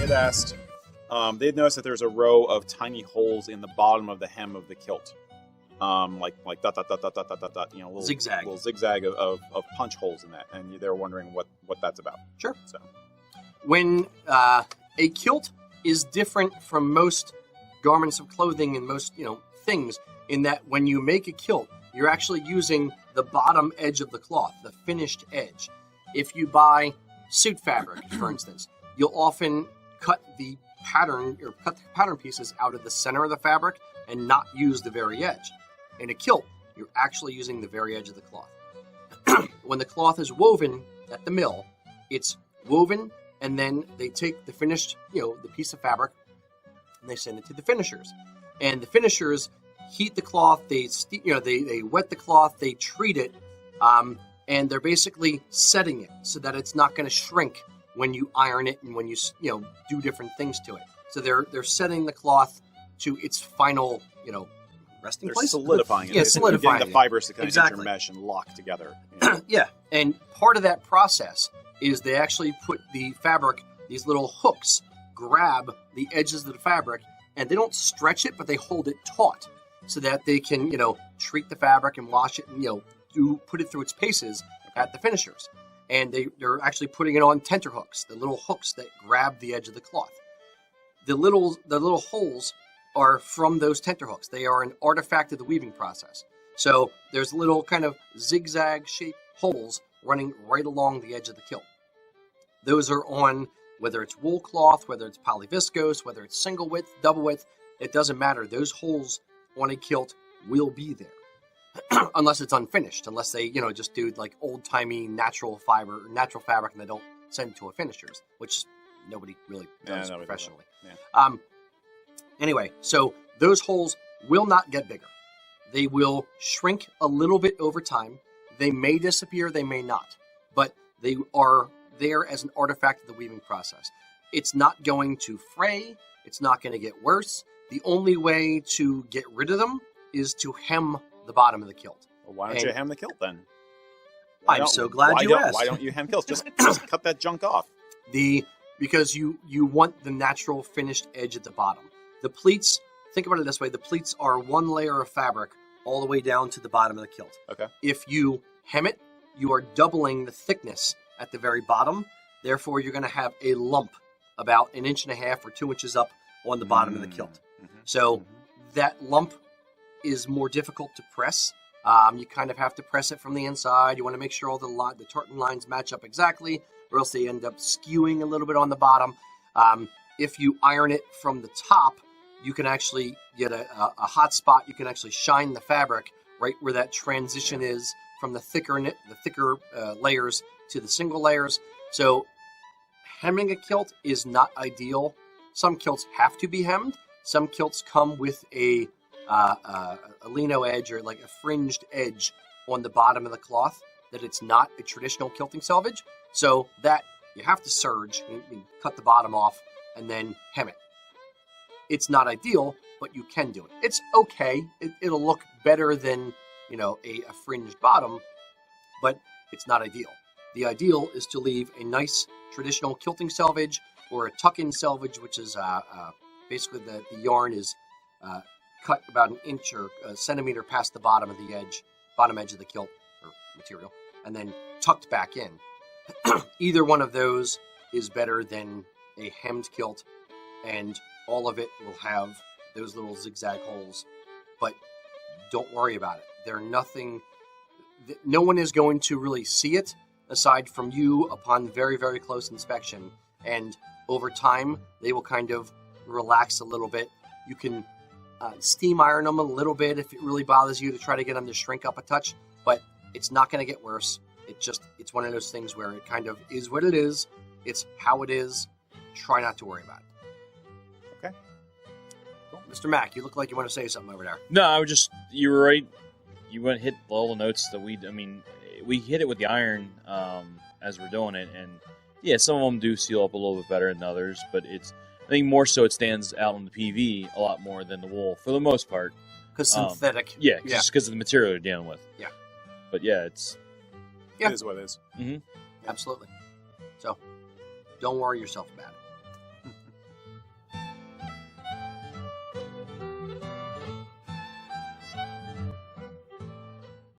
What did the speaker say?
had asked, they'd noticed that there's a row of tiny holes in the bottom of the hem of the kilt. Like dot, dot, dot, dot, dot, dot, dot, dot, little zigzag of punch holes in that. And they're wondering what that's about. Sure. So, when a kilt is different from most garments of clothing and most, things, in that when you make a kilt, you're actually using the bottom edge of the cloth, the finished edge. If you buy suit fabric, for instance, you'll often cut the pattern pieces out of the center of the fabric and not use the very edge. In a kilt, you're actually using the very edge of the cloth. When the cloth is woven at the mill, it's woven, and then they take the finished, the piece of fabric, and they send it to the finishers. And the finishers heat the cloth, they wet the cloth, they treat it, and they're basically setting it so that it's not going to shrink when you iron it and when you do different things to it. So they're setting the cloth to its final, resting place. Solidifying it. Yeah, solidifying getting the fibers to kind of exactly. intermesh and lock together. Yeah, and part of that process is they actually put the fabric, these little hooks, grab the edges of the fabric, and they don't stretch it, but they hold it taut so that they can, treat the fabric and wash it and, put it through its paces at the finishers. And they're actually putting it on tenter hooks, the little hooks that grab the edge of the cloth. The little holes are from those tenter hooks. They are an artifact of the weaving process. So there's little kind of zigzag-shaped holes running right along the edge of the kilt. Those are on, whether it's wool cloth, whether it's polyviscose, whether it's single width, double width, it doesn't matter. Those holes on a kilt will be there. Unless it's unfinished, unless they, just do like old-timey natural fabric and they don't send it to a finisher's, which nobody really does professionally. Yeah. Anyway, so those holes will not get bigger. They will shrink a little bit over time. They may disappear, they may not, but they are there as an artifact of the weaving process. It's not going to fray. It's not going to get worse. The only way to get rid of them is to hem the bottom of the kilt. Well, why don't you hem the kilt then? I'm so glad you asked. Why don't you hem kilts? Just cut that junk off. Because you want the natural finished edge at the bottom. The pleats, think about it this way, the pleats are one layer of fabric all the way down to the bottom of the kilt. Okay. If you hem it, you are doubling the thickness at the very bottom. Therefore, you're going to have a lump about 1.5 inches or 2 inches up on the bottom of the kilt. Mm-hmm. So that lump is more difficult to press. You kind of have to press it from the inside. You want to make sure all the tartan lines match up exactly, or else they end up skewing a little bit on the bottom. If you iron it from the top, you can actually get a hot spot. You can actually shine the fabric right where that transition is from the thicker layers to the single layers. So hemming a kilt is not ideal. Some kilts have to be hemmed. Some kilts come with a lino edge or like a fringed edge on the bottom of the cloth, that it's not a traditional kilting selvage. So that you have to serge, you cut the bottom off and then hem it. It's not ideal, but you can do it. It's okay. It'll look better than, a fringed bottom, but it's not ideal. The ideal is to leave a nice traditional kilting selvage or a tuck-in selvage, which is basically the yarn is cut about 1 inch or a centimeter past the bottom edge of the kilt or material, and then tucked back in. Either one of those is better than a hemmed kilt, and all of it will have those little zigzag holes. But don't worry about it. They're nothing. No one is going to really see it aside from you upon very, very close inspection. And over time, they will kind of relax a little bit. You can steam iron them a little bit if it really bothers you to try to get them to shrink up a touch, but it's not going to get worse. It's one of those things where it kind of is what it is. It's how it is. Try not to worry about it. Okay. Cool. Mr. Mack, you look like you want to say something over there. No, you were right. You went hit all the notes that we hit it with the iron as we're doing it, and yeah, some of them do seal up a little bit better than others, but I think more so it stands out on the PV a lot more than the wool for the most part. Because synthetic. Yeah, just because of the material you're dealing with. Yeah. But yeah, it is what it is. Mm-hmm. Absolutely. So, don't worry yourself about it.